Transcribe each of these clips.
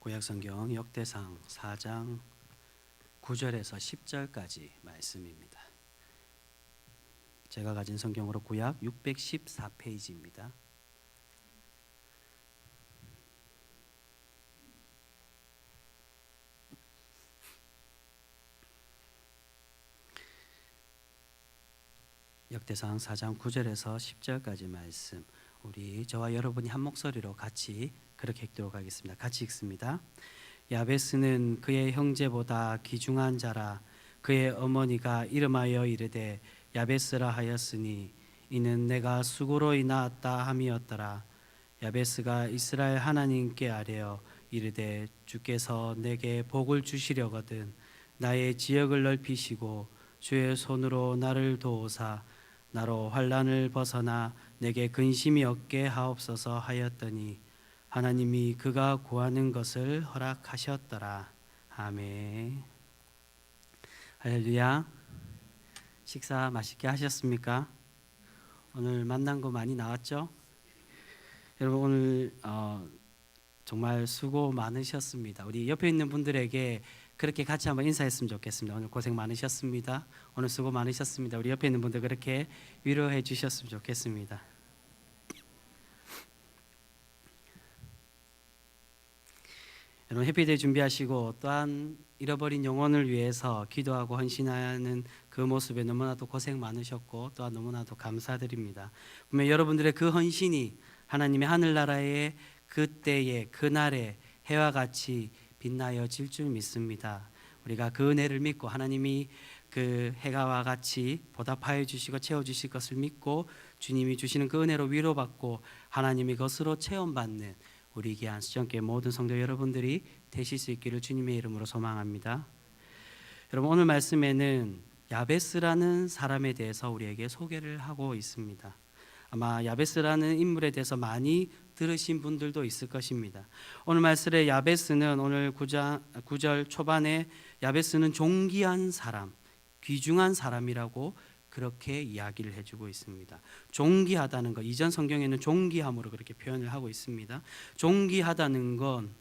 구약성경 역대상 4장 9절에서 10절까지 말씀입니다. 제가 가진 성경으로 구약 614페이지입니다. 역대상 4장 9절에서 10절까지 말씀, 우리 저와 여러분이 한 목소리로 같이 그렇게 읽도록 하겠습니다. 같이 읽습니다. 야베스는 그의 형제보다 귀중한 자라. 그의 어머니가 이름하여 이르되 야베스라 하였으니 이는 내가 수고로 인하였다 함이었더라. 야베스가 이스라엘 하나님께 아뢰어 이르되 주께서 내게 복을 주시려거든 나의 지역을 넓히시고 주의 손으로 나를 도우사 나로 환난을 벗어나 내게 근심이 없게 하옵소서 하였더니 하나님이 그가 구하는 것을 허락하셨더라. 아멘. 할렐루야. 식사 맛있게 하셨습니까? 오늘 만난 거 많이 나왔죠? 여러분 오늘 정말 수고 많으셨습니다. 우리 옆에 있는 분들에게 그렇게 같이 한번 인사했으면 좋겠습니다. 오늘 고생 많으셨습니다. 오늘 수고 많으셨습니다. 우리 옆에 있는 분들 그렇게 위로해 주셨으면 좋겠습니다. 여러분 해피데이 준비하시고 또한 잃어버린 영혼을 위해서 기도하고 헌신하는 그 모습에 너무나도 고생 많으셨고 또한 너무나도 감사드립니다. 분명 여러분들의 그 헌신이 하나님의 하늘나라의 그때의 그날의 해와 같이 빛나여질 줄 믿습니다. 우리가 그 은혜를 믿고 하나님이 그 해가와 같이 보답하여 주시고 채워주실 것을 믿고 주님이 주시는 그 은혜로 위로받고 하나님이 것으로 체험받는 우리 귀한 수정교회 모든 성도 여러분들이 되실 수 있기를 주님의 이름으로 소망합니다. 여러분 오늘 말씀에는 야베스라는 사람에 대해서 우리에게 소개를 하고 있습니다. 아마 야베스라는 인물에 대해서 많이 들으신 분들도 있을 것입니다. 오늘 말씀의 야베스는 오늘 9절 초반에 야베스는 존귀한 사람, 귀중한 사람이라고 그렇게 이야기를 해주고 있습니다. 존귀하다는 것, 이전 성경에는 존귀함으로 그렇게 표현을 하고 있습니다. 존귀하다는 건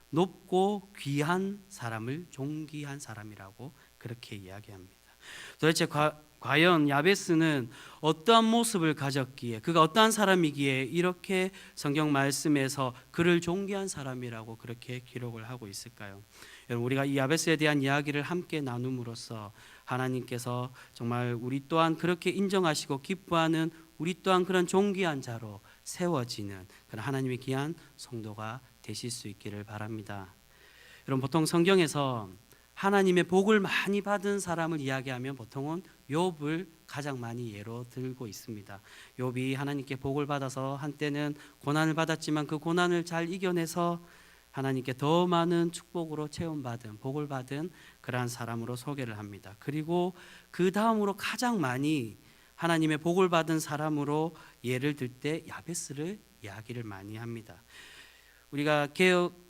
높고 귀한 사람을 존귀한 사람이라고 그렇게 이야기합니다. 도대체 과연 야베스는 어떠한 모습을 가졌기에, 그가 어떠한 사람이기에 이렇게 성경 말씀에서 그를 존귀한 사람이라고 그렇게 기록을 하고 있을까요? 여러분 우리가 이 야베스에 대한 이야기를 함께 나눔으로써 하나님께서 정말 우리 또한 그렇게 인정하시고 기뻐하는 우리 또한 그런 존귀한 자로 세워지는 그런 하나님의 귀한 성도가 되실 수 있기를 바랍니다. 여러분 보통 성경에서 하나님의 복을 많이 받은 사람을 이야기하면 보통은 욥을 가장 많이 예로 들고 있습니다. 욥이 하나님께 복을 받아서 한때는 고난을 받았지만 그 고난을 잘 이겨내서 하나님께 더 많은 축복으로 체험받은 복을 받은 그러한 사람으로 소개를 합니다. 그리고 그 다음으로 가장 많이 하나님의 복을 받은 사람으로 예를 들 때 야베스를 이야기를 많이 합니다. 우리가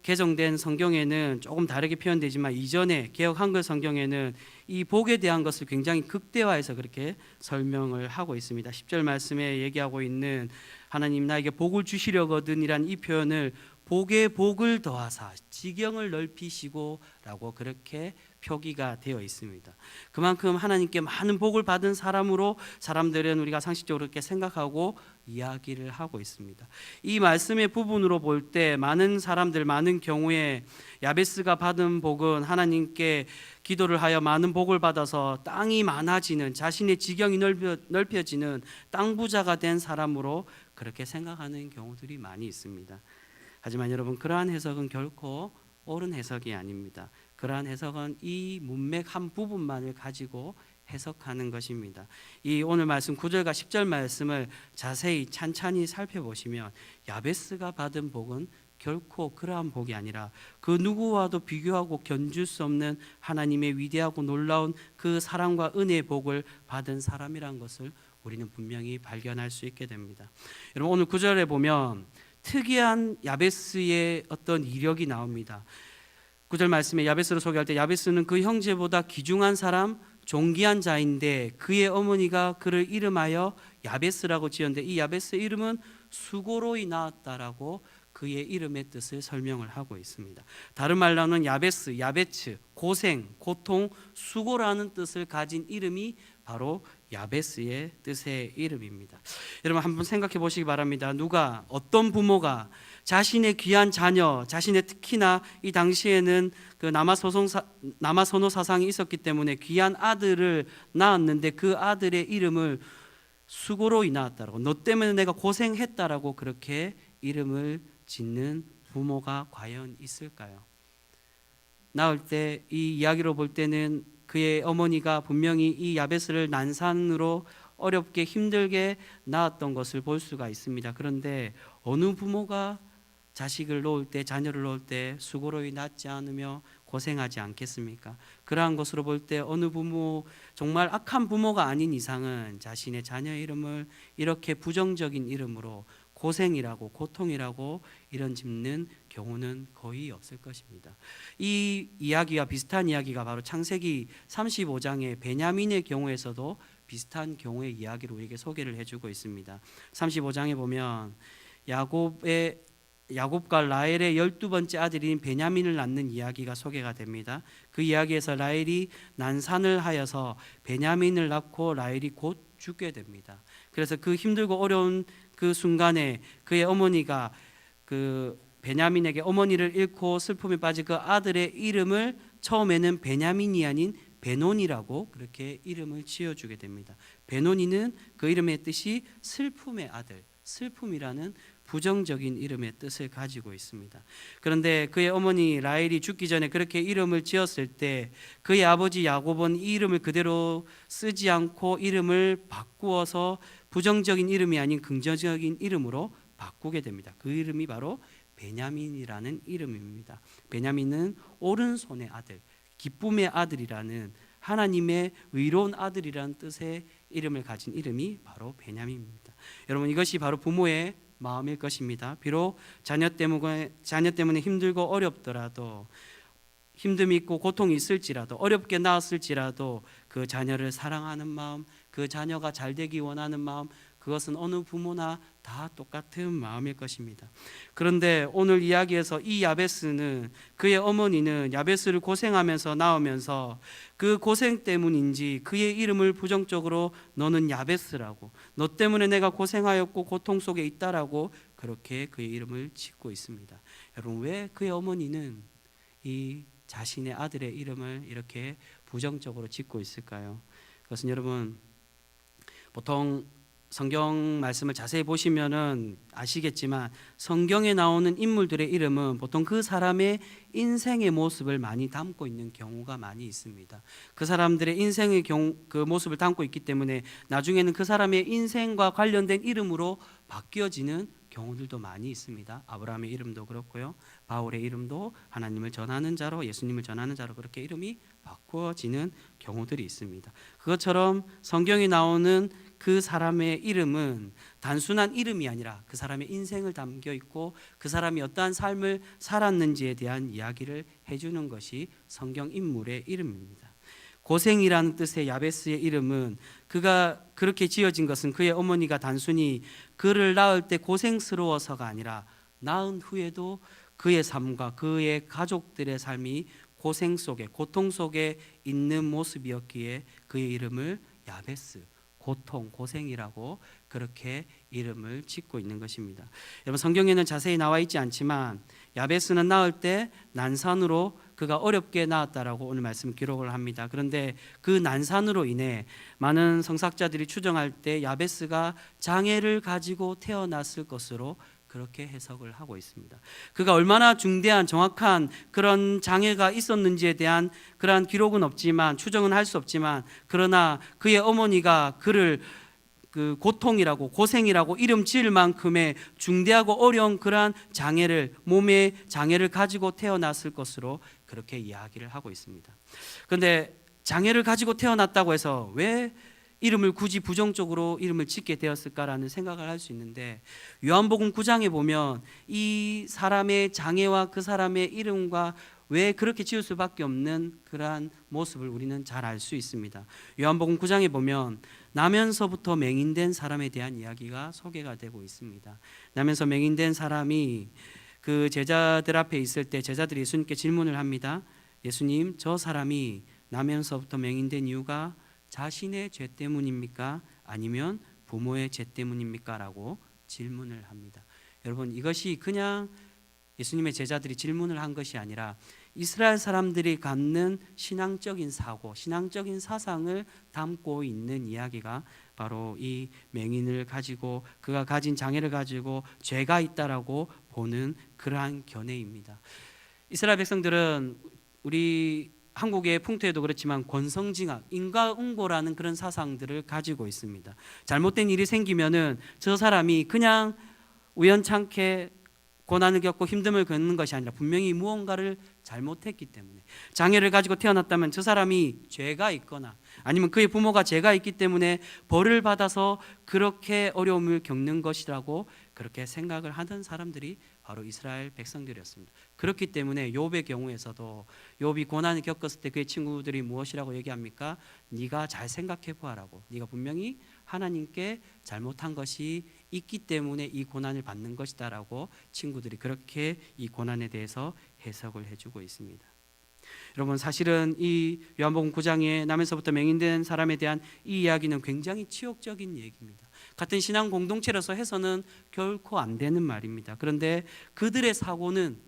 개정된 성경에는 조금 다르게 표현되지만 이전에 개역 한글 성경에는 이 복에 대한 것을 굉장히 극대화해서 그렇게 설명을 하고 있습니다. 10절 말씀에 얘기하고 있는 하나님 나에게 복을 주시려거든이란 이 표현을 복에 복을 더하사 지경을 넓히시고 라고 그렇게 표기가 되어 있습니다. 그만큼 하나님께 많은 복을 받은 사람으로 사람들은 우리가 상식적으로 그렇게 생각하고 이야기를 하고 있습니다. 이 말씀의 부분으로 볼 때 많은 사람들 많은 경우에 야베스가 받은 복은 하나님께 기도를 하여 많은 복을 받아서 땅이 많아지는 자신의 지경이 넓혀지는 땅 부자가 된 사람으로 그렇게 생각하는 경우들이 많이 있습니다. 하지만 여러분 그러한 해석은 결코 옳은 해석이 아닙니다. 그러한 해석은 이 문맥 한 부분만을 가지고 해석하는 것입니다. 이 오늘 말씀 9절과 10절 말씀을 자세히 찬찬히 살펴보시면 야베스가 받은 복은 결코 그러한 복이 아니라 그 누구와도 비교하고 견줄 수 없는 하나님의 위대하고 놀라운 그 사랑과 은혜의 복을 받은 사람이라는 것을 우리는 분명히 발견할 수 있게 됩니다. 여러분 오늘 9절에 보면 특이한 야베스의 어떤 이력이 나옵니다. 9절 말씀에 야베스를 소개할 때 야베스는 그 형제보다 귀중한 사람, 존귀한 자인데 그의 어머니가 그를 이름하여 야베스라고 지었는데 이 야베스의 이름은 수고로 인하였다라고 그 그의 이름의 뜻을 설명을 하고 있습니다. 다른 말로 하면 야베스, 야베츠, 고생, 고통, 수고라는 뜻을 가진 이름이 바로 야베스의 뜻의 이름입니다. 여러분 한번 생각해 보시기 바랍니다. 누가, 어떤 부모가 자신의 귀한 자녀, 자신의, 특히나 이 당시에는 그 남아선호 사상이 있었기 때문에 귀한 아들을 낳았는데 그 아들의 이름을 수고로이 낳았다라고, 너 때문에 내가 고생했다라고 그렇게 이름을 짓는 부모가 과연 있을까요? 낳을 때 이 이야기로 볼 때는 그의 어머니가 분명히 이 야베스를 난산으로 어렵게 힘들게 낳았던 것을 볼 수가 있습니다. 그런데 어느 부모가 자식을 놓을 때, 자녀를 놓을 때 수고로이 낳지 않으며 고생하지 않겠습니까? 그러한 것으로 볼 때 어느 부모, 정말 악한 부모가 아닌 이상은 자신의 자녀의 이름을 이렇게 부정적인 이름으로 고생이라고, 고통이라고 이런 짓는 경우는 거의 없을 것입니다. 이 이야기와 비슷한 이야기가 바로 창세기 35장의 베냐민의 경우에서도 비슷한 경우의 이야기를 우리에게 소개를 해주고 있습니다. 35장에 보면 야곱과 라헬의 12번째 아들인 베냐민을 낳는 이야기가 소개가 됩니다. 그 이야기에서 라헬이 난산을 하여서 베냐민을 낳고 라헬이 곧 죽게 됩니다. 그래서 그 힘들고 어려운 그 순간에 그의 어머니가 그 베냐민에게 어머니를 잃고 슬픔에 빠진 그 아들의 이름을 처음에는 베냐민이 아닌 베논이라고 그렇게 이름을 지어주게 됩니다. 베논이는 그 이름의 뜻이 슬픔의 아들, 슬픔이라는 부정적인 이름의 뜻을 가지고 있습니다. 그런데 그의 어머니 라헬이 죽기 전에 그렇게 이름을 지었을 때 그의 아버지 야곱은 이 이름을 그대로 쓰지 않고 이름을 바꾸어서 부정적인 이름이 아닌 긍정적인 이름으로 바꾸게 됩니다. 그 이름이 바로 베냐민이라는 이름입니다. 베냐민은 오른손의 아들, 기쁨의 아들이라는, 하나님의 의로운 아들이라는 뜻의 이름을 가진 이름이 바로 베냐민입니다. 여러분, 이것이 바로 부모의 마음일 것입니다. 비록 자녀 때문에 힘들고 어렵더라도, 힘듦이 있고 고통이 있을지라도, 어렵게 낳았을지라도 그 자녀를 사랑하는 마음, 그 자녀가 잘 되기 원하는 마음, 그것은 어느 부모나 다 똑같은 마음일 것입니다. 그런데 오늘 이야기에서 이 야베스는, 그의 어머니는 야베스를 고생하면서 낳으면서 그 고생 때문인지 그의 이름을 부정적으로 너는 야베스라고, 너 때문에 내가 고생하였고 고통 속에 있다라고 그렇게 그의 이름을 짓고 있습니다. 여러분, 왜 그의 어머니는 이 자신의 아들의 이름을 이렇게 부정적으로 짓고 있을까요? 그것은 여러분, 보통 성경 말씀을 자세히 보시면은 아시겠지만 성경에 나오는 인물들의 이름은 보통 그 사람의 인생의 모습을 많이 담고 있는 경우가 많이 있습니다. 그 사람들의 인생의 그 모습을 담고 있기 때문에 나중에는 그 사람의 인생과 관련된 이름으로 바뀌어지는 경우들도 많이 있습니다. 아브라함의 이름도 그렇고요, 바울의 이름도 하나님을 전하는 자로, 예수님을 전하는 자로 그렇게 이름이 바꾸어지는 경우들이 있습니다. 그것처럼 성경에 나오는 그 사람의 이름은 단순한 이름이 아니라 그 사람의 인생을 담겨 있고 그 사람이 어떠한 삶을 살았는지에 대한 이야기를 해주는 것이 성경 인물의 이름입니다. 고생이라는 뜻의 야베스의 이름은, 그가 그렇게 지어진 것은 그의 어머니가 단순히 그를 낳을 때 고생스러워서가 아니라 낳은 후에도 그의 삶과 그의 가족들의 삶이 고생 속에, 고통 속에 있는 모습이었기에 그의 이름을 야베스, 고통, 고생이라고 그렇게 이름을 짓고 있는 것입니다. 여러분, 성경에는 자세히 나와 있지 않지만 야베스는 낳을 때 난산으로 그가 어렵게 낳았다라고 오늘 말씀 기록을 합니다. 그런데 그 난산으로 인해 많은 성사학자들이 추정할 때 야베스가 장애를 가지고 태어났을 것으로 그렇게 해석을 하고 있습니다. 그가 얼마나 중대한 정확한 그런 장애가 있었는지에 대한 그러한 기록은 없지만, 추정은 할 수 없지만, 그러나 그의 어머니가 그를 그 고통이라고, 고생이라고 이름 지을 만큼의 중대하고 어려운 그러한 장애를, 몸의 장애를 가지고 태어났을 것으로 그렇게 이야기를 하고 있습니다. 그런데 장애를 가지고 태어났다고 해서 왜 이름을 굳이 부정적으로 이름을 짓게 되었을까라는 생각을 할 수 있는데, 요한복음 9장에 보면 이 사람의 장애와 그 사람의 이름과 왜 그렇게 지을 수밖에 없는 그러한 모습을 우리는 잘 알 수 있습니다. 요한복음 9장에 보면 나면서부터 맹인된 사람에 대한 이야기가 소개가 되고 있습니다. 나면서 맹인된 사람이 그 제자들 앞에 있을 때 제자들이 예수님께 질문을 합니다. 예수님, 저 사람이 나면서부터 맹인된 이유가 자신의 죄 때문입니까? 아니면 부모의 죄 때문입니까? 라고 질문을 합니다. 여러분, 이것이 그냥 예수님의 제자들이 질문을 한 것이 아니라 이스라엘 사람들이 갖는 신앙적인 사고, 신앙적인 사상을 담고 있는 이야기가 바로 이 맹인을 가지고 그가 가진 장애를 가지고 죄가 있다라고 보는 그러한 견해입니다. 이스라엘 백성들은 우리 한국의 풍토에도 그렇지만 권성징악, 인과응보라는 그런 사상들을 가지고 있습니다. 잘못된 일이 생기면은 저 사람이 그냥 우연찮게 고난을 겪고 힘듦을 겪는 것이 아니라 분명히 무언가를 잘못했기 때문에, 장애를 가지고 태어났다면 저 사람이 죄가 있거나 아니면 그의 부모가 죄가 있기 때문에 벌을 받아서 그렇게 어려움을 겪는 것이라고 그렇게 생각을 하던 사람들이 바로 이스라엘 백성들이었습니다. 그렇기 때문에 욥의 경우에서도 욥이 고난을 겪었을 때 그의 친구들이 무엇이라고 얘기합니까? 네가 잘 생각해 보아라고. 네가 분명히 하나님께 잘못한 것이 있기 때문에 이 고난을 받는 것이다라고 친구들이 그렇게 이 고난에 대해서 해석을 해주고 있습니다. 여러분, 사실은 이 요한복음 9장에 나면서부터 맹인된 사람에 대한 이 이야기는 굉장히 치욕적인 얘기입니다. 같은 신앙 공동체로서 해서는 결코 안 되는 말입니다. 그런데 그들의 사고는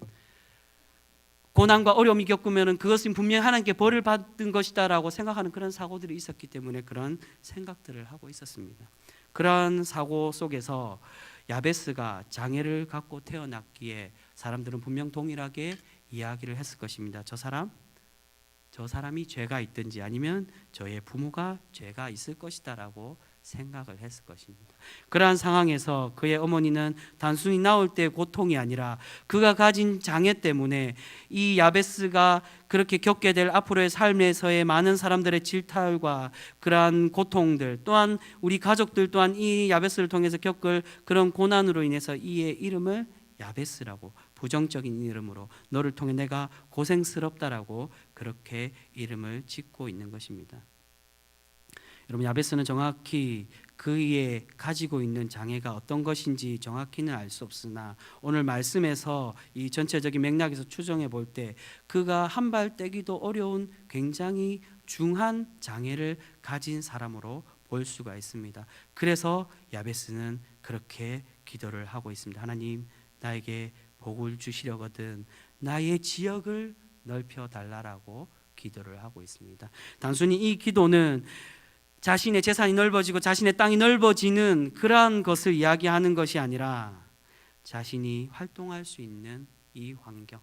고난과 어려움이 겪으면 그것은 분명히 하나님께 벌을 받은 것이다라고 생각하는 그런 사고들이 있었기 때문에 그런 생각들을 하고 있었습니다. 그런 사고 속에서 야베스가 장애를 갖고 태어났기에 사람들은 분명 동일하게 이야기를 했을 것입니다. 저 사람이 죄가 있든지 아니면 저의 부모가 죄가 있을 것이다라고 생각을 했을 것입니다. 그러한 상황에서 그의 어머니는 단순히 나올 때 고통이 아니라 그가 가진 장애 때문에 이 야베스가 그렇게 겪게 될 앞으로의 삶에서의 많은 사람들의 질타와 그러한 고통들, 또한 우리 가족들 또한 이 야베스를 통해서 겪을 그런 고난으로 인해서 이의 이름을 야베스라고, 부정적인 이름으로 너를 통해 내가 고생스럽다라고 그렇게 이름을 짓고 있는 것입니다. 여러분, 야베스는 정확히 그의 가지고 있는 장애가 어떤 것인지 정확히는 알 수 없으나 오늘 말씀에서 이 전체적인 맥락에서 추정해 볼 때 그가 한 발 떼기도 어려운 굉장히 중한 장애를 가진 사람으로 볼 수가 있습니다. 그래서 야베스는 그렇게 기도를 하고 있습니다. 하나님, 나에게 복을 주시려거든 나의 지역을 넓혀 달라라고 기도를 하고 있습니다. 단순히 이 기도는 자신의 재산이 넓어지고 자신의 땅이 넓어지는 그러한 것을 이야기하는 것이 아니라 자신이 활동할 수 있는 이 환경,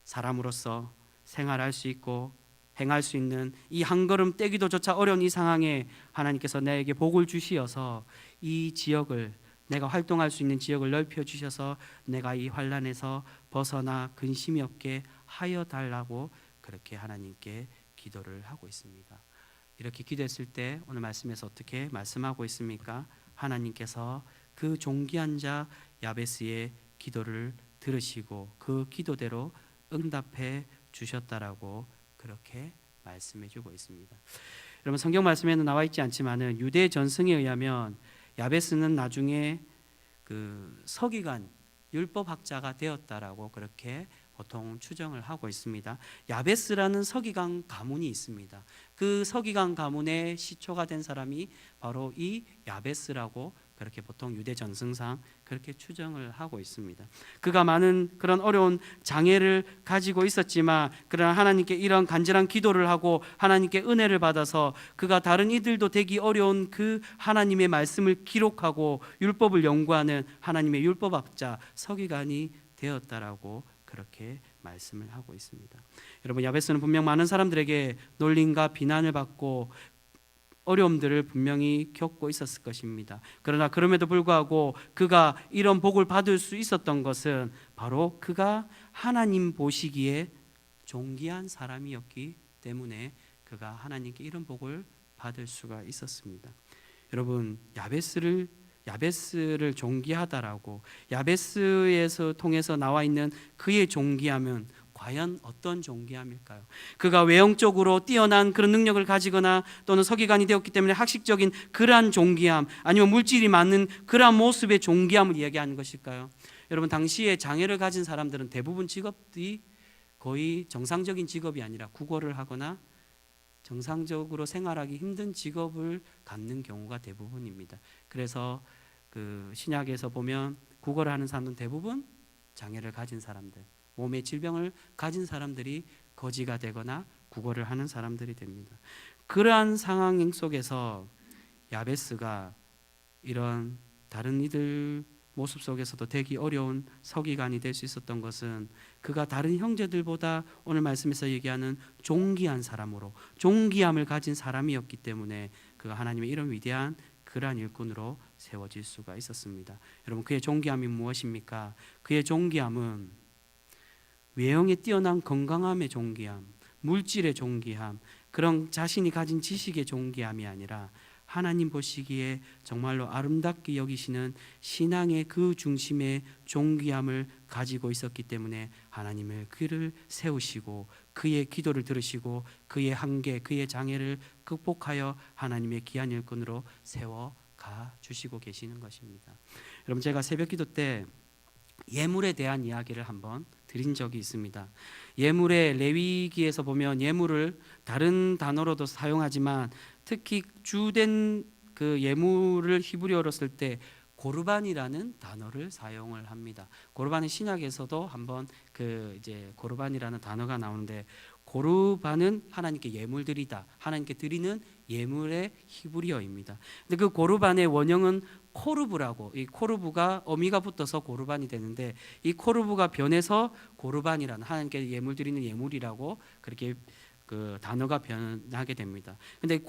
사람으로서 생활할 수 있고 행할 수 있는 이 한 걸음 떼기도조차 어려운 이 상황에 하나님께서 나에게 복을 주시어서 이 지역을, 내가 활동할 수 있는 지역을 넓혀 주셔서 내가 이 환난에서 벗어나 근심이 없게 하여 달라고 그렇게 하나님께 기도를 하고 있습니다. 이렇게 기도했을 때 오늘 말씀에서 어떻게 말씀하고 있습니까? 하나님께서 그 존귀한 자 야베스의 기도를 들으시고 그 기도대로 응답해 주셨다라고 그렇게 말씀해 주고 있습니다. 여러분, 성경 말씀에는 나와 있지 않지만은 유대 전승에 의하면 야베스는 나중에 그 서기관, 율법학자가 되었다라고 그렇게 보통 추정을 하고 있습니다. 야베스라는 서기관 가문이 있습니다. 그 서기관 가문의 시초가 된 사람이 바로 이 야베스라고 그렇게 보통 유대 전승상 그렇게 추정을 하고 있습니다. 그가 많은 그런 어려운 장애를 가지고 있었지만 그러나 하나님께 이런 간절한 기도를 하고 하나님께 은혜를 받아서 그가 다른 이들도 되기 어려운 그 하나님의 말씀을 기록하고 율법을 연구하는 하나님의 율법학자 서기관이 되었다라고 그렇게 말씀을 하고 있습니다. 여러분, 야베스는 분명 많은 사람들에게 놀림과 비난을 받고 어려움들을 분명히 겪고 있었을 것입니다. 그러나 그럼에도 불구하고 그가 이런 복을 받을 수 있었던 것은 바로 그가 하나님 보시기에 존귀한 사람이었기 때문에 그가 하나님께 이런 복을 받을 수가 있었습니다. 여러분, 야베스를 존귀하다라고, 야베스에서 통해서 나와 있는 그의 존귀함은 과연 어떤 존귀함일까요? 그가 외형적으로 뛰어난 그런 능력을 가지거나 또는 서기관이 되었기 때문에 학식적인 그러한 존귀함, 아니면 물질이 많은 그러한 모습의 존귀함을 이야기하는 것일까요? 여러분, 당시에 장애를 가진 사람들은 대부분 직업이 거의 정상적인 직업이 아니라 국어를 하거나 정상적으로 생활하기 힘든 직업을 갖는 경우가 대부분입니다. 그래서 그 신약에서 보면 국어를 하는 사람은 대부분 장애를 가진 사람들, 몸의 질병을 가진 사람들이 거지가 되거나 국어를 하는 사람들이 됩니다. 그러한 상황 속에서 야베스가 이런 다른 이들 모습 속에서도 되기 어려운 서기관이 될 수 있었던 것은 그가 다른 형제들보다 오늘 말씀에서 얘기하는 존귀한 사람으로, 존귀함을 가진 사람이었기 때문에 그가 하나님의 이런 위대한 그러한 일꾼으로 세워질 수가 있었습니다. 여러분, 그의 존귀함이 무엇입니까? 그의 존귀함은 외형에 뛰어난 건강함의 존귀함, 물질의 존귀함, 그런 자신이 가진 지식의 존귀함이 아니라 하나님 보시기에 정말로 아름답게 여기시는 신앙의 그 중심의 존귀함을 가지고 있었기 때문에 하나님을 그를 세우시고 그의 기도를 들으시고 그의 한계, 그의 장애를 극복하여 하나님의 귀한 일꾼으로 세워가 주시고 계시는 것입니다. 여러분, 제가 새벽기도 때 예물에 대한 이야기를 한번 드린 적이 있습니다. 예물의 레위기에서 보면 예물을 다른 단어로도 사용하지만 특히 주된 그 예물을 히브리어로 쓸 때 고르반이라는 단어를 사용을 합니다. 고르반은 신약에서도 한번 그 이제 고르반이라는 단어가 나오는데, 고르반은 하나님께 예물드리다, 하나님께 드리는 예물의 히브리어입니다. 근데 그 고르반의 원형은 코르브라고, 이 코르브가 어미가 붙어서 고르반이 되는데 이 코르브가 변해서 고르반이라는 하나님께 예물드리는 예물이라고 그렇게 그 단어가 변하게 됩니다. 근데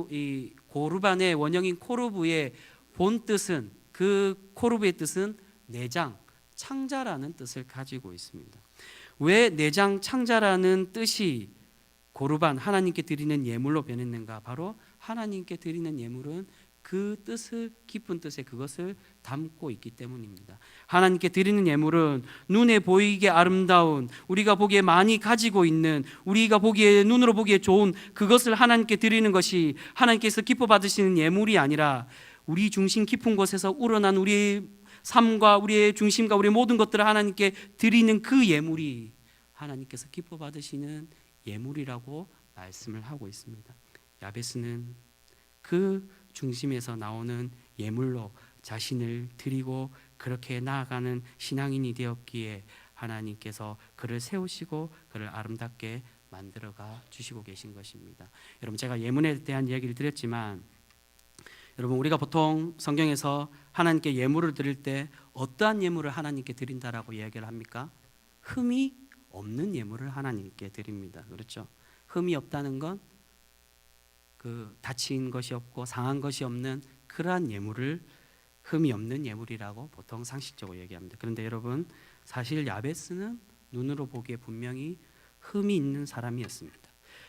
이 고르반의 원형인 코르브의 본 뜻은, 그 코르브의 뜻은 내장, 창자라는 뜻을 가지고 있습니다. 왜 내장, 창자라는 뜻이 고르반, 하나님께 드리는 예물로 변했는가? 바로 하나님께 드리는 예물은 그 뜻을, 깊은 뜻에 그것을 담고 있기 때문입니다. 하나님께 드리는 예물은 눈에 보이게 아름다운, 우리가 보기에 많이 가지고 있는, 우리가 보기에, 눈으로 보기에 좋은 그것을 하나님께 드리는 것이 하나님께서 기뻐 받으시는 예물이 아니라 우리 중심 깊은 곳에서 우러난 우리의 삶과 우리의 중심과 우리의 모든 것들을 하나님께 드리는 그 예물이 하나님께서 기뻐 받으시는 예물이라고 말씀을 하고 있습니다. 야베스는 그 중심에서 나오는 예물로 자신을 드리고 그렇게 나아가는 신앙인이 되었기에 하나님께서 그를 세우시고 그를 아름답게 만들어가 주시고 계신 것입니다. 여러분, 제가 예물에 대한 이야기를 드렸지만, 여러분, 우리가 보통 성경에서 하나님께 예물을 드릴 때 어떠한 예물을 하나님께 드린다라고 이야기를 합니까? 흠이 없는 예물을 하나님께 드립니다. 그렇죠? 흠이 없다는 건 그 다친 것이 없고 상한 것이 없는 그러한 예물을 흠이 없는 예물이라고 보통 상식적으로 얘기합니다. 그런데 여러분, 사실 야베스는 눈으로 보기에 분명히 흠이 있는 사람이었습니다.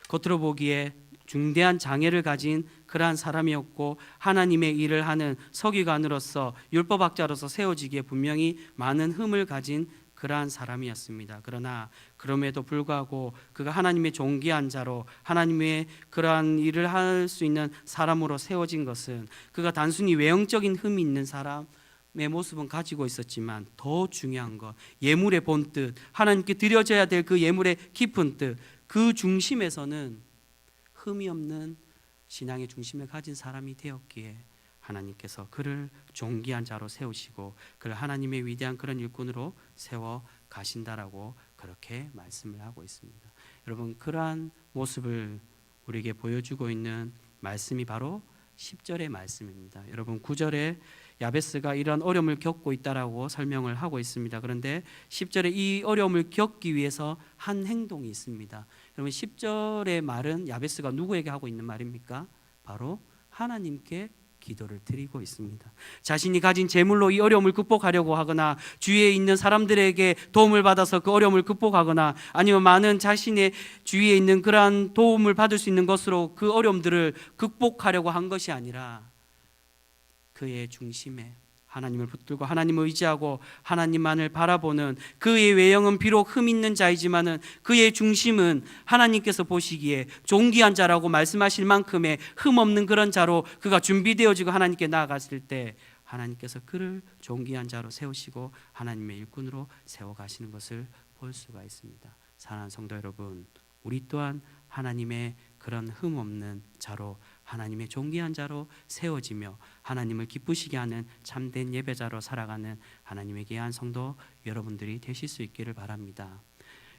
겉으로 보기에 중대한 장애를 가진 그러한 사람이었고 하나님의 일을 하는 서기관으로서 율법학자로서 세워지기에 분명히 많은 흠을 가진 그러한 사람이었습니다. 그러나 그럼에도 불구하고 그가 하나님의 존귀한 자로, 하나님의 그러한 일을 할 수 있는 사람으로 세워진 것은, 그가 단순히 외형적인 흠이 있는 사람의 모습은 가지고 있었지만 더 중요한 것, 예물의 본뜻, 하나님께 드려져야 될 그 예물의 깊은 뜻, 그 중심에서는 흠이 없는 신앙의 중심을 가진 사람이 되었기에 하나님께서 그를 존귀한 자로 세우시고 그를 하나님의 위대한 그런 일꾼으로 세워 가신다라고 그렇게 말씀을 하고 있습니다. 여러분, 그러한 모습을 우리에게 보여주고 있는 말씀이 바로 10절의 말씀입니다. 여러분, 9절에 야베스가 이런 어려움을 겪고 있다라고 설명을 하고 있습니다. 그런데 10절에 이 어려움을 겪기 위해서 한 행동이 있습니다. 여러분, 10절의 말은 야베스가 누구에게 하고 있는 말입니까? 바로 하나님께 기도를 드리고 있습니다. 자신이 가진 재물로 이 어려움을 극복하려고 하거나 주위에 있는 사람들에게 도움을 받아서 그 어려움을 극복하거나 아니면 많은 자신의 주위에 있는 그러한 도움을 받을 수 있는 것으로 그 어려움들을 극복하려고 한 것이 아니라 그의 중심에 하나님을 붙들고 하나님을 의지하고 하나님만을 바라보는 그의 외형은 비록 흠 있는 자이지만은 그의 중심은 하나님께서 보시기에 존귀한 자라고 말씀하실 만큼의 흠 없는 그런 자로 그가 준비되어지고 하나님께 나아갔을 때 하나님께서 그를 존귀한 자로 세우시고 하나님의 일꾼으로 세워가시는 것을 볼 수가 있습니다. 사랑하는 성도 여러분, 우리 또한 하나님의 그런 흠 없는 자로 하나님의 존귀한 자로 세워지며 하나님을 기쁘시게 하는 참된 예배자로 살아가는 하나님의 귀한 성도 여러분들이 되실 수 있기를 바랍니다.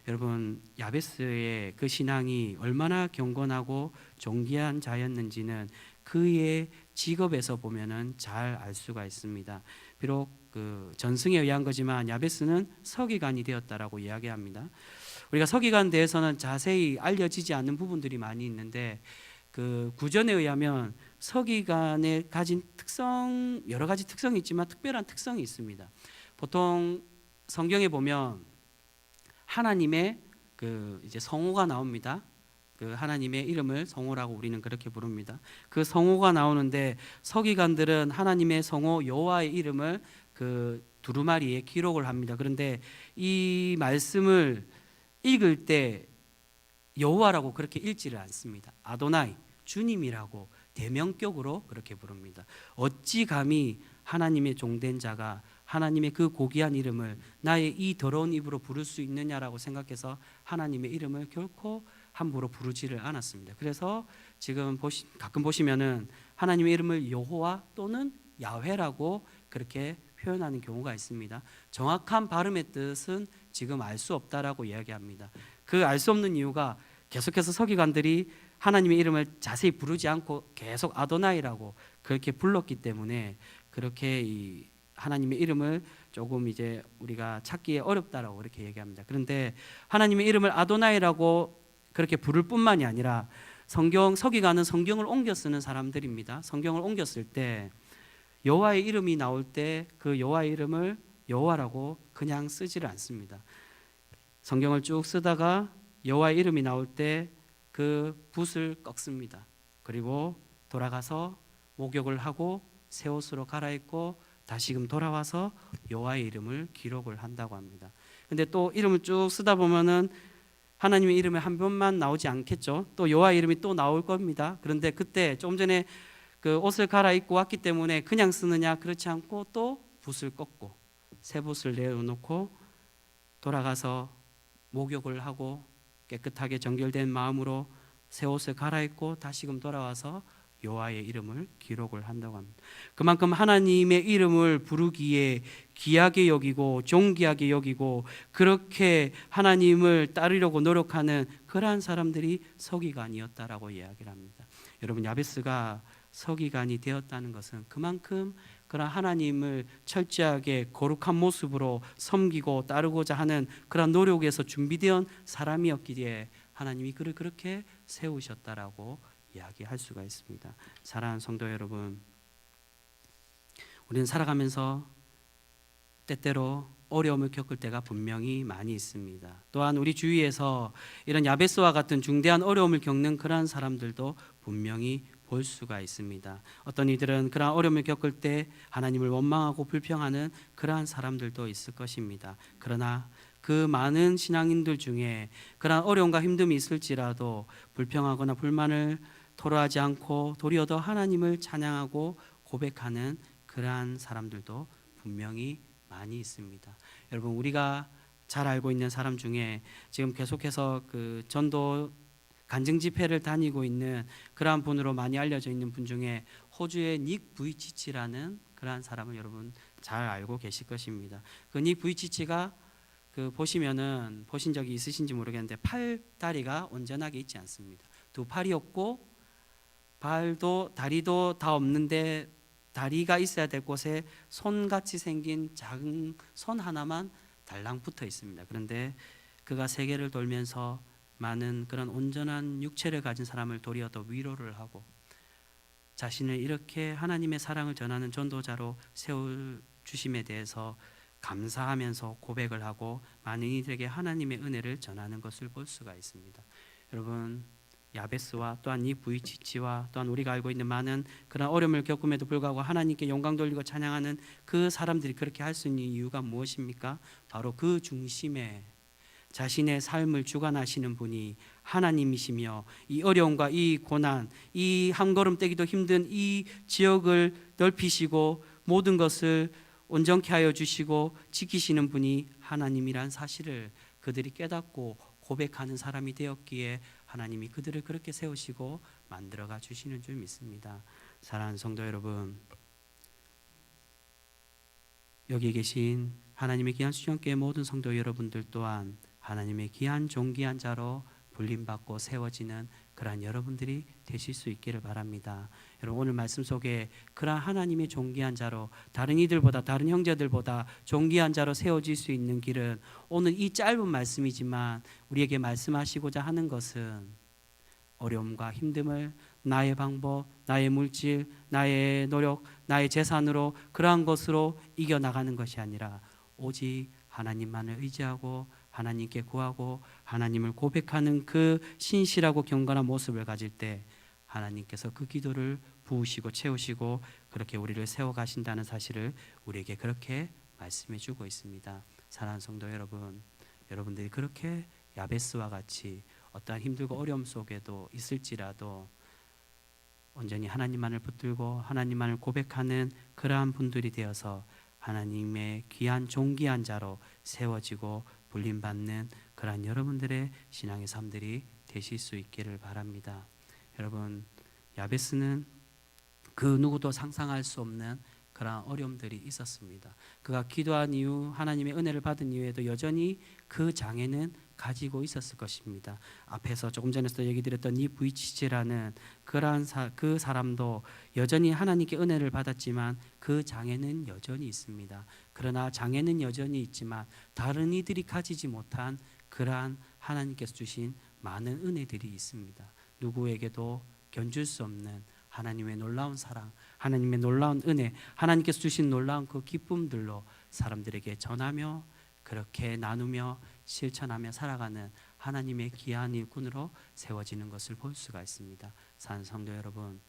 여러분, 야베스의 그 신앙이 얼마나 경건하고 존귀한 자였는지는 그의 직업에서 보면은 잘 알 수가 있습니다. 비록 그 전승에 의한 거지만 야베스는 서기관이 되었다라고 이야기합니다. 우리가 서기관에 대해서는 자세히 알려지지 않는 부분들이 많이 있는데 그 구전에 의하면 서기관에 가진 특성, 여러 가지 특성이 있지만 특별한 특성이 있습니다. 보통 성경에 보면 하나님의 그 이제 성호가 나옵니다. 그 하나님의 이름을 성호라고 우리는 그렇게 부릅니다. 그 성호가 나오는데 서기관들은 하나님의 성호 여호와의 이름을 그 두루마리에 기록을 합니다. 그런데 이 말씀을 읽을 때 여호와라고 그렇게 읽지를 않습니다. 아도나이, 주님이라고 대명격으로 그렇게 부릅니다. 어찌 감히 하나님의 종된 자가 하나님의 그 고귀한 이름을 나의 이 더러운 입으로 부를 수 있느냐라고 생각해서 하나님의 이름을 결코 함부로 부르지를 않았습니다. 그래서 지금 가끔 보시면은 하나님의 이름을 여호와 또는 야훼라고 그렇게 표현하는 경우가 있습니다. 정확한 발음의 뜻은 지금 알 수 없다라고 이야기합니다. 그 알 수 없는 이유가 계속해서 서기관들이 하나님의 이름을 자세히 부르지 않고 계속 아도나이라고 그렇게 불렀기 때문에 그렇게 이 하나님의 이름을 조금 이제 우리가 찾기에 어렵다라고 그렇게 얘기합니다. 그런데 하나님의 이름을 아도나이라고 그렇게 부를 뿐만이 아니라 서기관은 성경을 옮겨 쓰는 사람들입니다. 성경을 옮겼을 때 여호와의 이름이 나올 때 그 여호와의 이름을 여호와라고 그냥 쓰지를 않습니다. 성경을 쭉 쓰다가 여호와의 이름이 나올 때 그 붓을 꺾습니다. 그리고 돌아가서 목욕을 하고 새 옷으로 갈아입고 다시금 돌아와서 여호와의 이름을 기록을 한다고 합니다. 근데 또 이름을 쭉 쓰다 보면은 하나님의 이름이 한 번만 나오지 않겠죠. 또 여호와의 이름이 또 나올 겁니다. 그런데 그때 조금 전에 그 옷을 갈아입고 왔기 때문에 그냥 쓰느냐? 그렇지 않고 또 붓을 꺾고 새 붓을 내어놓고 돌아가서 목욕을 하고 깨끗하게 정결된 마음으로 새 옷을 갈아입고 다시금 돌아와서 여호와의 이름을 기록을 한다고 합니다. 그만큼 하나님의 이름을 부르기에 귀하게 여기고 존귀하게 여기고 그렇게 하나님을 따르려고 노력하는 그러한 사람들이 서기관이었다라고 이야기를 합니다. 여러분, 야베스가 서기관이 되었다는 것은 그만큼 그런 하나님을 철저하게 거룩한 모습으로 섬기고 따르고자 하는 그런 노력에서 준비되어 사람이었기에 하나님이 그를 그렇게 세우셨다라고 이야기할 수가 있습니다. 사랑하는 성도 여러분, 우리는 살아가면서 때때로 어려움을 겪을 때가 분명히 많이 있습니다. 또한 우리 주위에서 이런 야베스와 같은 중대한 어려움을 겪는 그러한 사람들도 분명히 볼 수가 있습니다. 어떤 이들은 그러한 어려움을 겪을 때 하나님을 원망하고 불평하는 그러한 사람들도 있을 것입니다. 그러나 그 많은 신앙인들 중에 그러한 어려움과 힘듦이 있을지라도 불평하거나 불만을 토로하지 않고 도리어 더 하나님을 찬양하고 고백하는 그러한 사람들도 분명히 많이 있습니다. 여러분, 우리가 잘 알고 있는 사람 중에 지금 계속해서 그 전도 간증 집회를 다니고 있는 그러한 분으로 많이 알려져 있는 분 중에 호주의 닉 부이치치라는 그러한 사람을 여러분 잘 알고 계실 것입니다. 그 닉 부이치치가 그 보시면은 보신 적이 있으신지 모르겠는데 팔다리가 온전하게 있지 않습니다. 두 팔이 없고 발도 다리도 다 없는데 다리가 있어야 될 곳에 손같이 생긴 작은 손 하나만 달랑 붙어 있습니다. 그런데 그가 세계를 돌면서 많은 그런 온전한 육체를 가진 사람을 도리어 더 위로를 하고 자신을 이렇게 하나님의 사랑을 전하는 전도자로 세울 주심에 대해서 감사하면서 고백을 하고 많은 이들에게 하나님의 은혜를 전하는 것을 볼 수가 있습니다. 여러분, 야베스와 또한 이 부이치치와 또한 우리가 알고 있는 많은 그런 어려움을 겪음에도 불구하고 하나님께 영광 돌리고 찬양하는 그 사람들이 그렇게 할 수 있는 이유가 무엇입니까? 바로 그 중심에 자신의 삶을 주관하시는 분이 하나님이시며 이 어려움과 이 고난, 이 한 걸음 떼기도 힘든 이 지역을 넓히시고 모든 것을 온전케 하여 주시고 지키시는 분이 하나님이란 사실을 그들이 깨닫고 고백하는 사람이 되었기에 하나님이 그들을 그렇게 세우시고 만들어가 주시는 줄 믿습니다. 사랑하는 성도 여러분, 여기 계신 하나님의 귀한 수련교회 모든 성도 여러분들 또한 하나님의 귀한 존귀한 자로 불림받고 세워지는 그러한 여러분들이 되실 수 있기를 바랍니다. 여러분, 오늘 말씀 속에 그러한 하나님의 존귀한 자로 다른 이들보다 다른 형제들보다 존귀한 자로 세워질 수 있는 길은 오늘 이 짧은 말씀이지만 우리에게 말씀하시고자 하는 것은 어려움과 힘듦을 나의 방법, 나의 물질, 나의 노력, 나의 재산으로 그러한 것으로 이겨나가는 것이 아니라 오직 하나님만을 의지하고 하나님께 구하고 하나님을 고백하는 그 신실하고 경건한 모습을 가질 때 하나님께서 그 기도를 부으시고 채우시고 그렇게 우리를 세워가신다는 사실을 우리에게 그렇게 말씀해 주고 있습니다. 사랑하는 성도 여러분, 여러분들이 그렇게 야베스와 같이 어떠한 힘들고 어려움 속에도 있을지라도 온전히 하나님만을 붙들고 하나님만을 고백하는 그러한 분들이 되어서 하나님의 귀한 존귀한 자로 세워지고 불림받는 그러한 여러분들의 신앙의 삶들이 되실 수 있기를 바랍니다. 여러분, 야베스는 그 누구도 상상할 수 없는 그러한 어려움들이 있었습니다. 그가 기도한 이후 하나님의 은혜를 받은 이후에도 여전히 그 장애는 가지고 있었을 것입니다. 앞에서 조금 전에도 얘기 드렸던 이 부이치제라는 그러한 그 사람도 여전히 하나님께 은혜를 받았지만 그 장애는 여전히 있습니다. 그러나 장애는 여전히 있지만 다른 이들이 가지지 못한 그러한 하나님께서 주신 많은 은혜들이 있습니다. 누구에게도 견줄 수 없는 하나님의 놀라운 사랑, 하나님의 놀라운 은혜, 하나님께서 주신 놀라운 그 기쁨들로 사람들에게 전하며 그렇게 나누며 실천하며 살아가는 하나님의 귀한 일꾼으로 세워지는 것을 볼 수가 있습니다. 사랑하는 성도 여러분,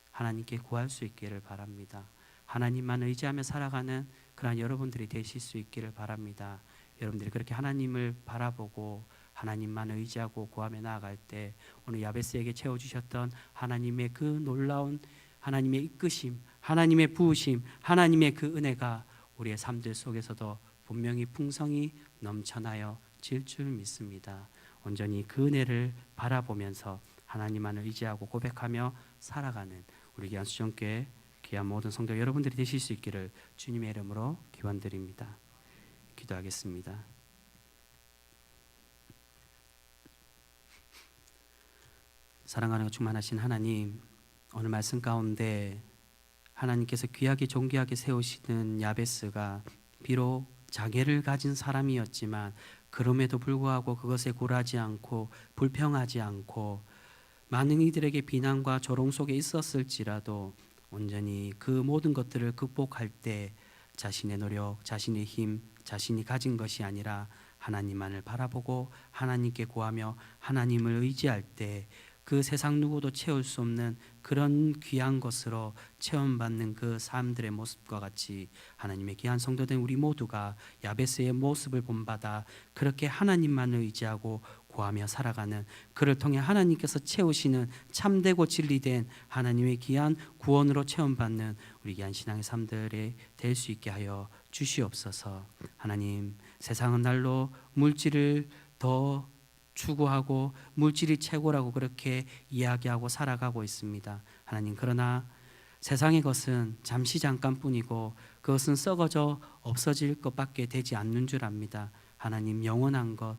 하나님께 구할 수 있기를 바랍니다. 하나님만 의지하며 살아가는 그러한 여러분들이 되실 수 있기를 바랍니다. 여러분들이 그렇게 하나님을 바라보고 하나님만 의지하고 구하며 나아갈 때 오늘 야베스에게 채워주셨던 하나님의 그 놀라운 하나님의 이끄심, 하나님의 부으심, 하나님의 그 은혜가 우리의 삶들 속에서도 분명히 풍성히 넘쳐나여 질 줄 믿습니다. 온전히 그 은혜를 바라보면서 하나님만을 의지하고 고백하며 살아가는 우리 귀한 수정교회 귀한 모든 성도 여러분들이 되실 수 있기를 주님의 이름으로 기원드립니다. 기도하겠습니다. 사랑하는 충만하신 하나님, 오늘 말씀 가운데 하나님께서 귀하게 존귀하게 세우시는 야베스가 비록 장애를 가진 사람이었지만 그럼에도 불구하고 그것에 굴하지 않고 불평하지 않고 많은 이들에게 비난과 조롱 속에 있었을지라도 온전히 그 모든 것들을 극복할 때 자신의 노력, 자신의 힘, 자신이 가진 것이 아니라 하나님만을 바라보고 하나님께 구하며 하나님을 의지할 때 그 세상 누구도 채울 수 없는 그런 귀한 것으로 체험받는 그 사람들의 모습과 같이 하나님의 귀한 성도된 우리 모두가 야베스의 모습을 본받아 그렇게 하나님만을 의지하고 구하며 살아가는, 그를 통해 하나님께서 채우시는 참되고 진리된 하나님의 귀한 구원으로 체험받는 우리 귀한 신앙의 삶들이 될 수 있게 하여 주시옵소서. 하나님, 세상은 날로 물질을 더 추구하고 물질이 최고라고 그렇게 이야기하고 살아가고 있습니다. 하나님, 그러나 세상의 것은 잠시 잠깐뿐이고 그것은 썩어져 없어질 것밖에 되지 않는 줄 압니다. 하나님, 영원한 것,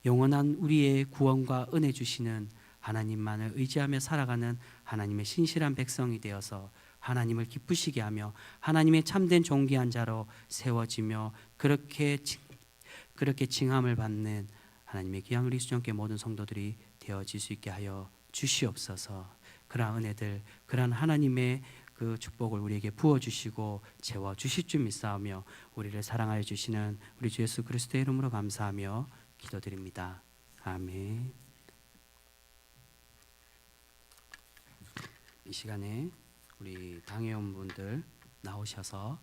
영원한 우리의 구원과 은혜 주시는 하나님만을 의지하며 살아가는 하나님의 신실한 백성이 되어서 하나님을 기쁘시게 하며 하나님의 참된 존귀한 자로 세워지며 그렇게 칭함을 받는 하나님의 귀한 우리 수정교회 모든 성도들이 되어질 수 있게 하여 주시옵소서. 그러한 은혜들, 그러한 하나님의 그 축복을 우리에게 부어주시고 채워주실 줄 믿사오며 우리를 사랑하여 주시는 우리 주 예수 그리스도의 이름으로 감사하며 기도드립니다. 아멘. 이 시간에 우리 당회원분들 나오셔서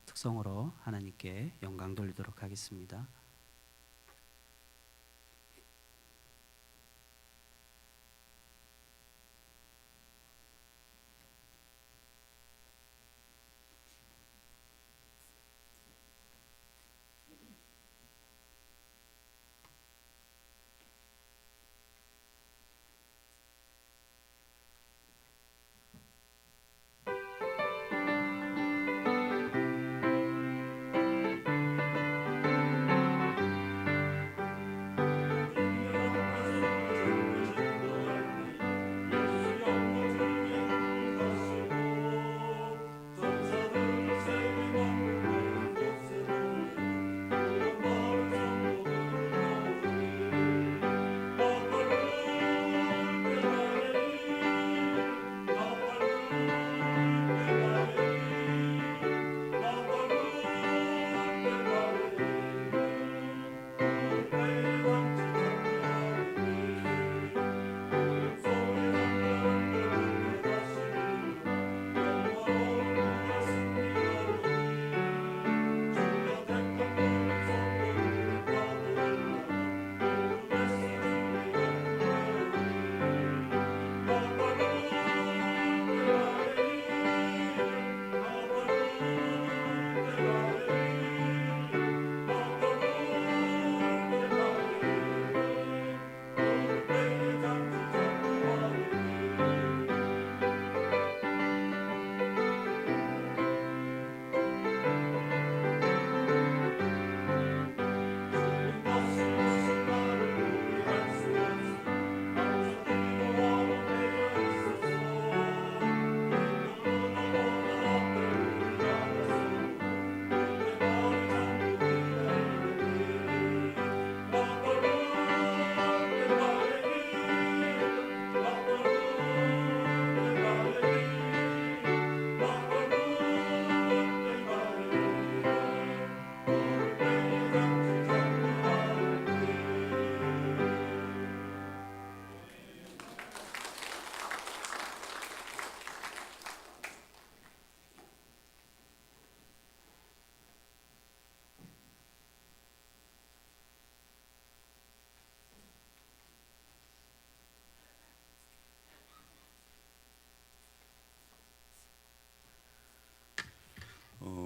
특성으로 하나님께 영광 돌리도록 하겠습니다.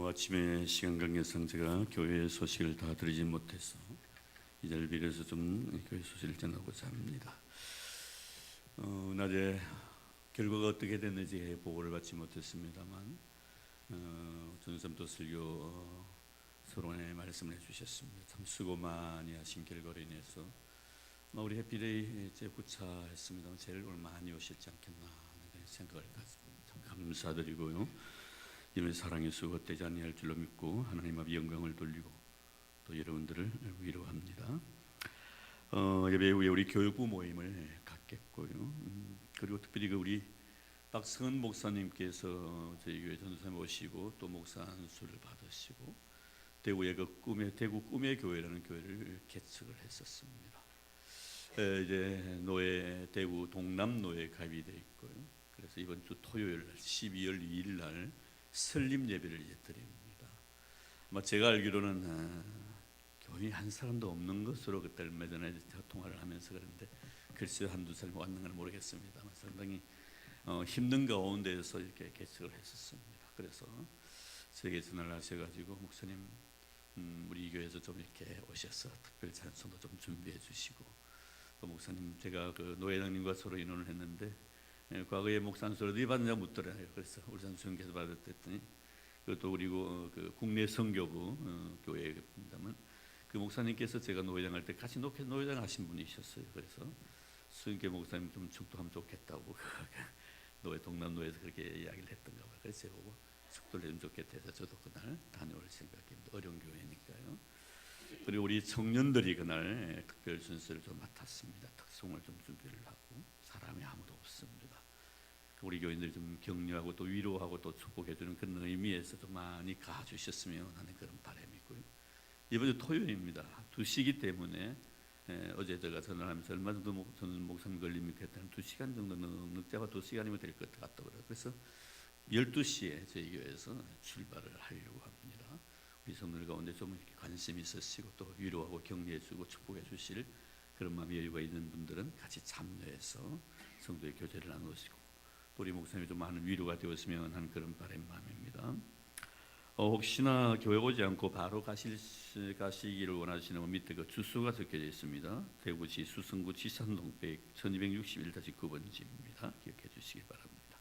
아침에 시간 관계상 제가 교회 소식을 다 드리지 못해서 이 자리를 빌어서 좀 교회 소식을 전하고자 합니다. 낮에 결과가 어떻게 됐는지 보고를 받지 못했습니다만 전선도 설교 서론에 말씀을 해주셨습니다. 참 수고 많이 하신 결과로 인해서 우리 해피데이 제 9차 했습니다. 제일 오늘 많이 오셨지 않겠나 하는 생각을 가졌습니다. 참 감사드리고요. 이미 사랑의 수가 헛되지 아니할 줄로 믿고 하나님 앞에 영광을 돌리고 또 여러분들을 위로합니다. 예배 후에 우리 교육부 모임을 갖겠고요. 그리고 특별히 우리 박승은 목사님께서 저희 교회 전도사님 오시고 또 목사 안수를 받으시고 대구의 대구 꿈의 교회라는 교회를 개척을 했었습니다. 이제 대구 동남 노예 가입이 되어 있고요. 그래서 이번 주 토요일 날 12월 2일 날 설립 예배를 드립니다. 제가 알기로는 교인이 한 사람도 없는 것으로 그때 얼마 전에 통화를 하면서 그랬는데 글쎄 한두 사람 왔는 건 모르겠습니다만 상당히 힘든 가운데에서 이렇게 개척을 했었습니다. 그래서 저에게 전화를 하셔가지고 목사님 우리 교회에서 좀 이렇게 오셔서 특별 찬송도 좀 준비해 주시고 또 목사님 제가 그 노회장님과 서로 인원을 했는데 과거에 목사 안수를 어디 받느냐 묻더라고요. 그래서 우리 장수님께서 받았더니 그것도 그리고 그 국내 선교부 교회입니다만 그 목사님께서 제가 노회장 할 때 같이 노회장 하신 분이셨어요. 그래서 수인계 목사님 좀 축도하면 좋겠다고 노회 동남 노회에서 그렇게 이야기를 했던가 봐요. 그래서 제가 보고 축도를 좀 좋겠다 해서 저도 그날 다녀올 생각입니다. 어려운 교회니까요. 그리고 우리 청년들이 그날 특별 순서를 좀 맡았습니다. 특송을 좀 준비를 하고 사람이 아무도 없습니다. 우리 교인들이 좀 격려하고 또 위로하고 또 축복해주는 그런 의미에서 좀 많이 가주셨으면 하는 그런 바람이고요. 이번 주 토요일입니다. 2시기 때문에 어제 제가 전화하면서 얼마 정도 저는 목사님 걸립니까 했더니 2시간 정도 넉넉 잡아 2시간이면 될 것 같다고요. 그래서 12시에 저희 교회에서 출발을 하려고 합니다. 우리 성도들 가운데 좀 이렇게 관심이 있으시고 또 위로하고 격려해주고 축복해주실 그런 마음의 여유가 있는 분들은 같이 참여해서 성도의 교제를 나누시고 또 우리 목사님이 좀 많은 위로가 되었으면 하는 그런 바람 마음입니다. 혹시나 교회 오지 않고 바로 가시기를 원하시는 분 밑에 그 주소가 적혀져 있습니다. 대구시 수성구 지산동 1261-9번지입니다. 기억해 주시기 바랍니다.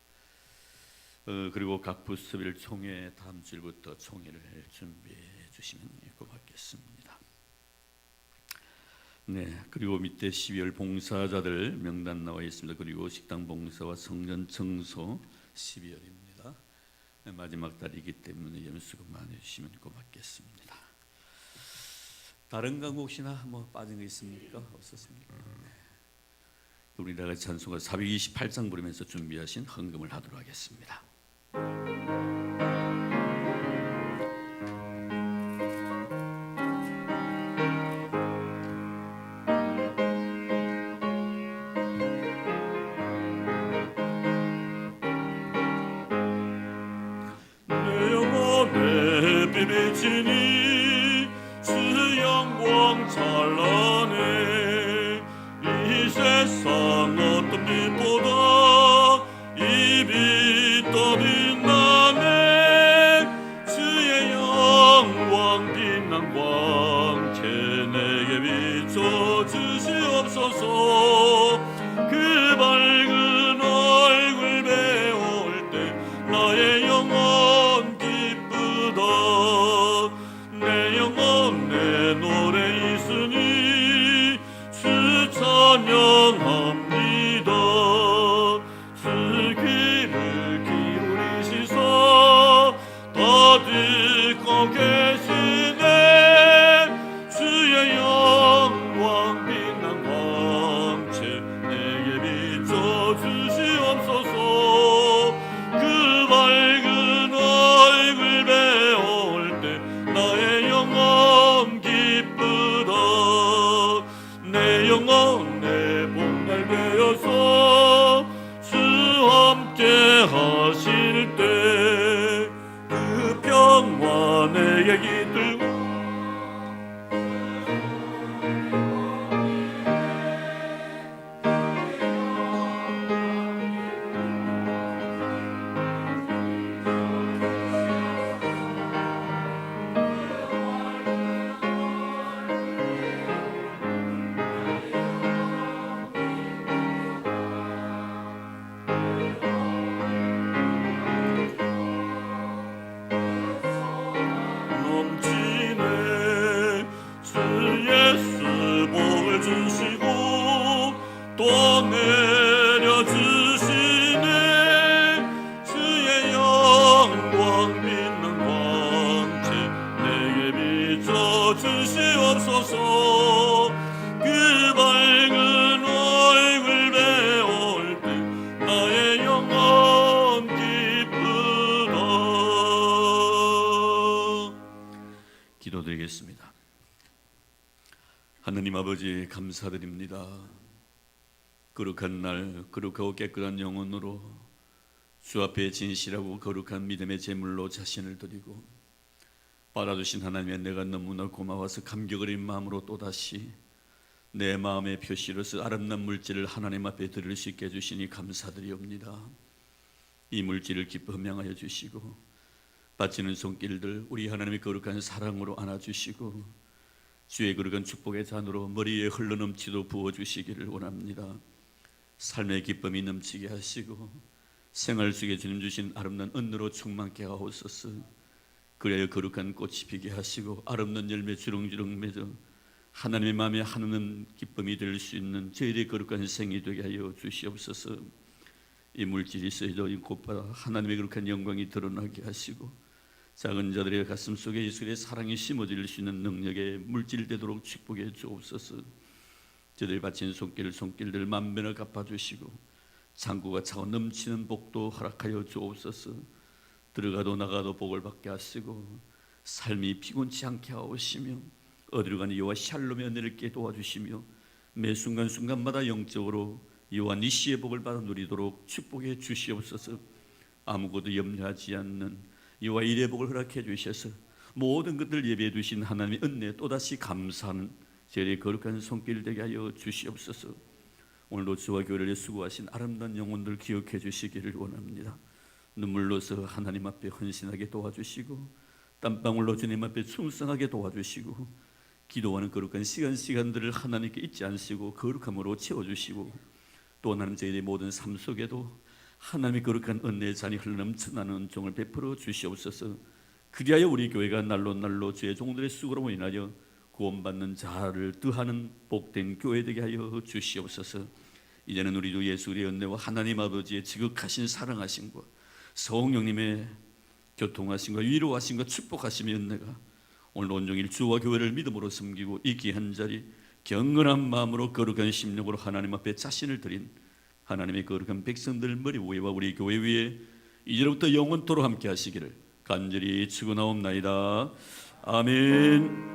그리고 각 부서별 총회 다음 주일부터 총회를 준비해 주시면 고맙겠습니다. 네, 그리고 밑에 12월 봉사자들 명단 나와 있습니다. 그리고 식당 봉사와 성전 청소 12월입니다. 마지막 달이기 때문에 염수금 많이 주시면 고맙겠습니다. 다른 강 혹시나 뭐 빠진 거 있습니까? 없었습니까? 네. 우리나라 찬송가 428장 부르면서 준비하신 헌금을 하도록 하겠습니다. 비비치니 주 영광 찬란해 이 세상 어떤 빛보다 이 빛 더 빛나네 주의 영광 빛난 광채 내게 비춰 주시옵소서 그 밝은 얼굴 배울 때 나의 영혼 내 영혼 내 노래 있으니 주 찬양합니다. 주 귀를 기울이시사 다 듣고 계시네 주의 영광 빛난 광채 내게 비춰 주시옵소서 그 밝은 얼굴 배울 때 나의 영혼 기쁘다 내 영혼 내 복날 되어서 주 함께 하실 때 그 평화 내게 깃들고 넘치네 주 예수 복을 주시고 또 내려주시네 주의 영광 빛난 광채 내게 비춰 주시옵소서 그 밝은 얼굴 배울 때 나의 영혼 기쁘다. 기도드리겠습니다. 하느님 아버지 감사드립니다. 거룩한 날 거룩하고 깨끗한 영혼으로 주 앞에 진실하고 거룩한 믿음의 제물로 자신을 드리고 받아주신 하나님의 내가 너무나 고마워서 감격 어린 마음으로 또다시 내 마음의 표시로서 아름다운 물질을 하나님 앞에 드릴 수 있게 해주시니 감사드리옵니다. 이 물질을 기뻐 명하여 주시고 바치는 손길들 우리 하나님의 거룩한 사랑으로 안아주시고 주의 거룩한 축복의 잔으로 머리에 흘러넘치도 부어주시기를 원합니다. 삶의 기쁨이 넘치게 하시고 생활 속에 주님 주신 아름다운 은혜로 충만케 하옵소서. 그래야 거룩한 꽃이 피게 하시고 아름다운 열매 주렁주렁 맺어 하나님의 마음에 하나님 기쁨이 될 수 있는 저희들의 거룩한 생이 되게 하여 주시옵소서. 이 물질이 있어도 곧바로 하나님의 거룩한 영광이 드러나게 하시고 작은 자들의 가슴 속에 예수의 사랑이 심어질 수 있는 능력의 물질 되도록 축복해 주옵소서. 저들이 바친 손길들 만배나 갚아주시고 창고가 차고 넘치는 복도 허락하여 주옵소서. 들어가도 나가도 복을 받게 하시고 삶이 피곤치 않게 하시며 어디로 가니 여호와 샬롬의 은혜를 깨 도와주시며 매 순간순간마다 영적으로 이와 니시의 복을 받아 누리도록 축복해 주시옵소서. 아무것도 염려하지 않는 이와 일의 복을 허락해 주셔서 모든 것들 예배해 두신 하나님의 은혜에 또다시 감사하는 제일의 거룩한 손길 되게 하여 주시옵소서. 오늘도 주와 교회를 위해 수고하신 아름다운 영혼들 기억해 주시기를 원합니다. 눈물로서 하나님 앞에 헌신하게 도와주시고 땀방울로 주님 앞에 충성하게 도와주시고 기도하는 거룩한 시간들을 하나님께 잊지 않으시고 거룩함으로 채워주시고 또 하나님 저희의 모든 삶 속에도 하나님의 거룩한 은혜의 잔이 흘러넘쳐나는 은총을 베풀어 주시옵소서. 그리하여 우리 교회가 날로 주의 종들의 수고로 인하여 구원받는 자를 뜨하는 복된 교회 되게 하여 주시옵소서. 이제는 우리 주 예수 그리스도의 은혜와 하나님 아버지의 지극하신 사랑하심과 성령님의 교통하심과 위로하심과 축복하심의 은혜가 오늘 온종일 주와 교회를 믿음으로 섬기고 이 귀한 자리 경건한 마음으로 거룩한 심령으로 하나님 앞에 자신을 드린 하나님의 거룩한 백성들 머리 위와 우리 교회 위에 이제로부터 영원토록 함께 하시기를 간절히 축원하옵나이다. 아멘.